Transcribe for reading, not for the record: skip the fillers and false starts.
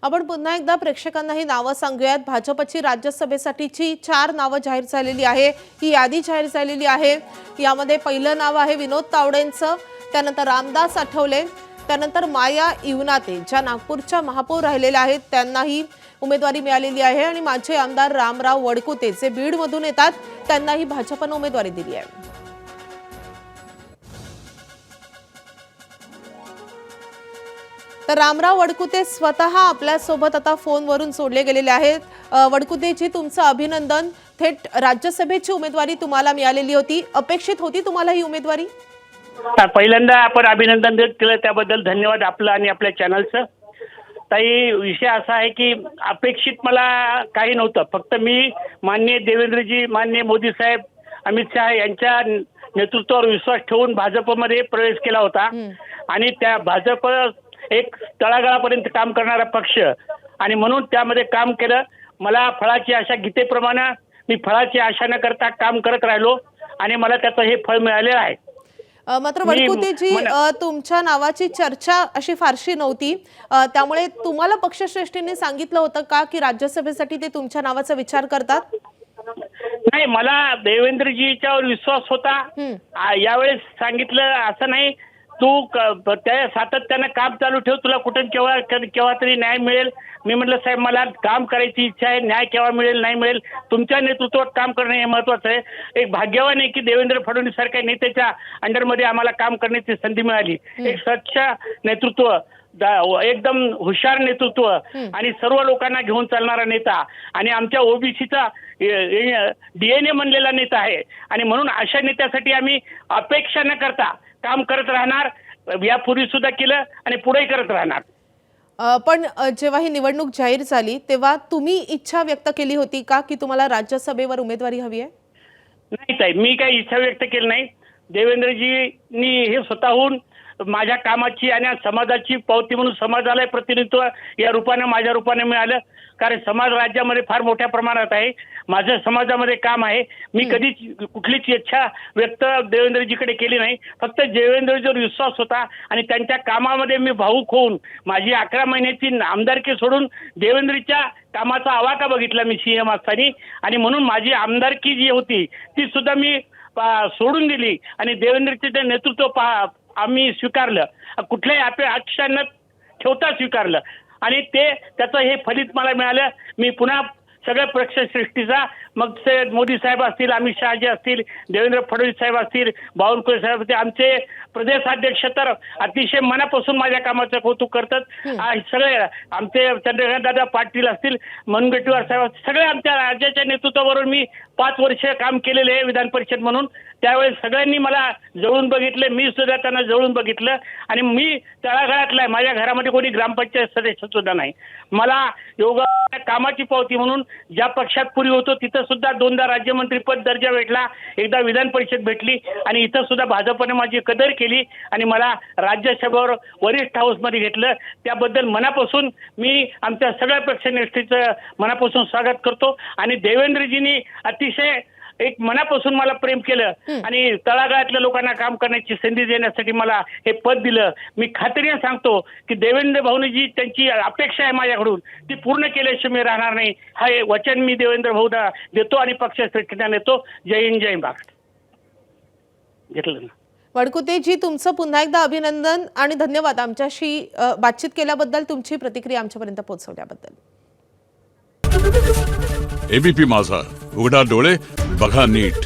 आपण पुन्हा एकदा प्रेक्षकांना ही नावं सांगूयात। भाजपची राज्यसभेसाठीची 4 नावं जाहीर झालेली आहे। ही यादी जाहीर झालेली आहे। यामध्ये पहिलं नाव आहे विनोद तावडेंचं, त्यानंतर रामदास आठवले, त्यानंतर माया इवनाते ज्या नागपूरच्या महापौर राहिलेल्या आहेत त्यांनाही उमेदवारी मिळालेली आहे आणि माजी आमदार रामराव वडकुते जे बीडमधून येतात त्यांनाही भाजपने उमेदवारी दिली आहे। तर रामराव वडकुते स्वतः आपल्या सोबत आता फोनवरून जोडले गेलेले आहेत। वडकुतेजी तुमचं अभिनंदन। थेट राज्यसभेची उमेदवारी तुम्हाला मिळालेली होती, अपेक्षित होती तुम्हाला ही उमेदवारी? पहिल्यांदा आपण अभिनंदन केलं त्याबद्दल धन्यवाद आपलं आणि आपल्या चॅनलचं। ताई, विषय असा आहे की अपेक्षित मला काही नव्हतं, फक्त मी माननीय देवेंद्रजी, माननीय मोदी साहेब, अमित शहा यांच्या नेतृत्वावर विश्वास ठेवून भाजपमध्ये प्रवेश केला होता आणि त्या भाजप एक तळागाळापर्यंत काम करणारा पक्ष आणि म्हणून त्यामध्ये काम केलं। मला फळाची आशा गीतेप्रमाणे मी फळाची आशा न करता काम करत राहिलो आणि मला त्याचं हे फळ मिळालेलं आहे। मात्र वडकुतेजी तुमच्या नावाची चर्चा अशी फारशी नव्हती, त्यामुळे तुम्हाला पक्षश्रेष्ठींनी सांगितलं होतं का की राज्यसभेसाठी ते तुमच्या नावाचा विचार करतात? नाही, मला देवेंद्रजीच्यावर विश्वास होता। यावेळेस सांगितलं असं नाही, तू त्या सातत्यानं काम चालू ठेव, तुला कुठं केव्हा तरी न्याय मिळेल। मी म्हटलं साहेब मला काम करायची इच्छा आहे, न्याय केव्हा मिळेल नाही मिळेल तुमच्या नेतृत्वात काम करणे हे महत्वाचं आहे। एक भाग्यवान आहे की देवेंद्र फडणवीस सारख्या नेत्याच्या अंडरमध्ये आम्हाला काम करण्याची संधी मिळाली। एक स्वच्छ नेतृत्व, एकदम हुशार नेतृत्व आणि सर्व लोकांना घेऊन चालणारा नेता आणि आमच्या ओबीसीचा DNA म्हणलेला नेता आहे आणि म्हणून अशा नेत्यासाठी आम्ही अपेक्षा न करता काम करत राहणार। यापूर्वी सुद्धा केलं आणि पुढेही करत राहणार। पण जेव्हा ही निवडणूक जाहीर झाली तेव्हा तुम्ही इच्छा व्यक्त केली होती का की तुम्हाला राज्यसभेवर उमेदवारी हवी आहे? नाही ताई, मी काही इच्छा व्यक्त केली नाही। देवेंद्रजींनी हे स्वतःहून माझ्या कामाची आणि समाजाची पावती म्हणून समाजाला प्रतिनिधित्व या रूपाने माझ्या रूपाने मिळालं, कारण समाज राज्यामध्ये फार मोठ्या प्रमाणात आहे। माझ्या समाजामध्ये काम आहे। मी कधीच कुठलीच इच्छा व्यक्त देवेंद्रजीकडे केली नाही, फक्त देवेंद्रजीवर विश्वास होता आणि त्यांच्या कामामध्ये मी भावूक होऊन माझी 11 महिन्याची आमदारकी सोडून देवेंद्रच्या कामाचा आवाका बघितला मी CM असताना आणि म्हणून माझी आमदारकी जी होती ती सुद्धा मी सोडून दिली आणि देवेंद्रचे ते नेतृत्व आम्ही स्वीकारलं, कुठल्याही अपेक्षा न ठेवता स्वीकारलं आणि त्याचं हे फलित मला मिळालं। मी पुन्हा सगळ्या पक्षश्रेष्ठीचा, मग ते मोदी साहेब असतील, अमित शहाजी असतील, देवेंद्र फडणवीस साहेब असतील, बावनकुळे साहेब असतील, आमचे प्रदेशाध्यक्ष तर अतिशय मनापासून माझ्या कामाचं कौतुक करतात। सगळे आमचे चंद्रकांत दादा पाटील असतील, मुनगंटीवार साहेब असतील, सगळे आमच्या राज्याच्या नेतृत्वाबरोबर मी 5 वर्ष काम केलेले आहे विधान परिषद म्हणून। त्यावेळेस सगळ्यांनी मला जवळून बघितले, मी सुद्धा त्यांना जवळून बघितलं आणि मी तळागाळातला आहे। माझ्या घरामध्ये कोणी ग्रामपंचायत सदस्य सुद्धा नाही। मला योगा कामाची पावती म्हणून ज्या पक्षात पूर्वी होतो तिथं सुद्धा 2दा राज्यमंत्रीपद दर्जा भेटला, एकदा विधान परिषद भेटली आणि इथं सुद्धा भाजपने माझी कदर केली आणि मला राज्यसभेवर वरिष्ठ हाऊसमध्ये घेतलं। त्याबद्दल मनापासून मी आमच्या सगळ्या पक्षनिष्ठेचं मनापासून स्वागत करतो आणि देवेंद्रजींनी अतिशय एक मनापासून मला प्रेम केलं आणि तळागाळातल्या लोकांना काम करण्याची संधी देण्यासाठी मला हे पद दिलं। मी खात्रीने सांगतो की देवेंद्र भाऊजी त्यांची अपेक्षा आहे माझ्याकडून, ती पूर्ण केल्याशिवाय मी राहणार नाही। हे वचन मी देवेंद्र भाऊला देतो आणि पक्षश्रेष्ठींना देतो। जय हिंद, जय महाराष्ट्र। घेतलं ना वडकुतेजी, तुमचं पुन्हा एकदा अभिनंदन आणि धन्यवाद आमच्याशी बातचीत केल्याबद्दल, तुमची प्रतिक्रिया आमच्यापर्यंत पोहोचवल्याबद्दल। ABP माझा, उघडा डोळे बघा नीट।